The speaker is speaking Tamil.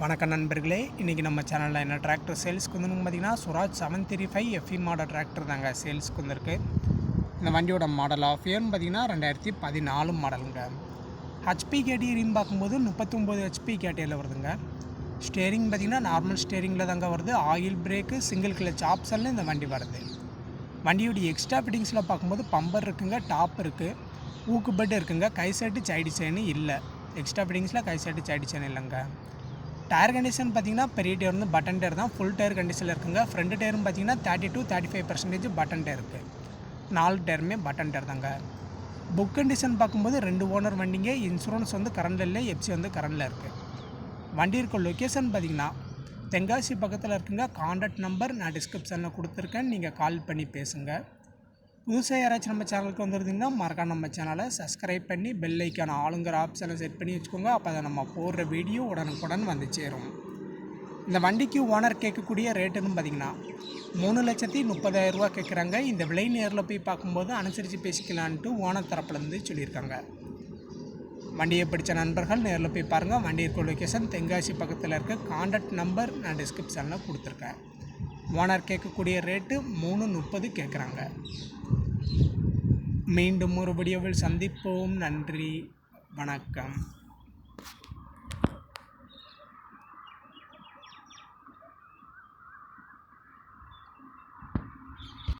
வணக்கம் நண்பர்களே, இன்றைக்கி நம்ம சேனலில் என்ன டிராக்டர் சேல்ஸ்க்கு வந்துன்னு பார்த்தீங்கன்னா சுராஜ் 735 எஃப்இ மாடல் டிராக்டர் தாங்க சேல்ஸ்க்கு வந்துருக்கு. இந்த வண்டியோட மாடல் ஆஃப் இயர்னு பார்த்தீங்கன்னா 2014 மாடலுங்க. ஹெச்பி கேட்டகரின்னு பார்க்கும்போது 39 ஹெச்பி கேட்டகரியில் வருதுங்க. ஸ்டேரிங் பார்த்திங்கன்னா நார்மல் ஸ்டேரிங்கில் தாங்க வருது. ஆயில் பிரேக்கு, சிங்கிள் கிளச் ஆப்ஷனில் இந்த வண்டி வருது. வண்டியோடைய எக்ஸ்ட்ரா ஃபிட்டிங்ஸில் பார்க்கும்போது பம்பர் இருக்குங்க, டாப் இருக்குது, ஊக்கு பெட் இருக்குங்க, கை செட்டு சைடு செயின் இல்லை. எக்ஸ்ட்ரா ஃபிட்டிங்ஸில் கை செட்டு சைடு செயின் இல்லைங்க. டயர் கண்டிஷன் பார்த்திங்கன்னா பெரிய டயர் வந்து பட்டன் டயர் தான், ஃபுல் டயர் கண்டிஷனில் இருக்குங்க. ஃப்ரண்ட் டயரும் பார்த்திங்கன்னா 30-35% பட்டன் டயர் இருக்குது. 4 டயருமே பட்டன் டயர் தாங்க. புக் கண்டிஷன் பார்க்கும்போது 2 ஓனர் வண்டிங்க. இன்சூரன்ஸ் வந்து கரண்டில் இல்லை, எஃப்சி வந்து கரண்டில் இருக்குது. வண்டி இருக்க லொக்கேஷன் பார்த்திங்கன்னா தென்காசி பக்கத்தில் இருக்குங்க. கான்டாக்ட் நம்பர் நான் டிஸ்கிரிப்ஷனில் கொடுத்துருக்கேன், நீங்கள் கால் பண்ணி பேசுங்க. புதுசாக யாராச்சும் நம்ம சேனலுக்கு வந்துருந்தீங்கன்னா மறக்காம நம்ம சேனலை சப்ஸ்கிரைப் பண்ணி பெல் ஐக்கான ஆளுங்கிற ஆப்ஷனை செட் பண்ணி வச்சுக்கோங்க. அப்போ அதை நம்ம போடுற வீடியோ உடனுக்குடன் வந்து சேரும். இந்த வண்டிக்கு ஓனர் கேட்கக்கூடிய ரேட்டுன்னு பார்த்திங்கன்னா 3,30,000 ரூபா கேட்குறாங்க. இந்த விலை நேரில் போய் பார்க்கும்போது அனுசரித்து பேசிக்கலான்ட்டு ஓனர் தரப்புலேருந்து சொல்லியிருக்காங்க. வண்டியை பிடிச்ச நண்பர்கள் நேரில் போய் பாருங்கள். வண்டி இருக்க லொக்கேஷன் தென்காசி பக்கத்தில் இருக்க. கான்டாக்ட் நம்பர் நான் டிஸ்கிரிப்ஷனில் கொடுத்துருக்கேன். ஓனர் கேட்கக்கூடிய ரேட்டு 3,30 கேட்குறாங்க. மீண்டும் ஒரு வீடியோவில் சந்திப்போம். நன்றி, வணக்கம்.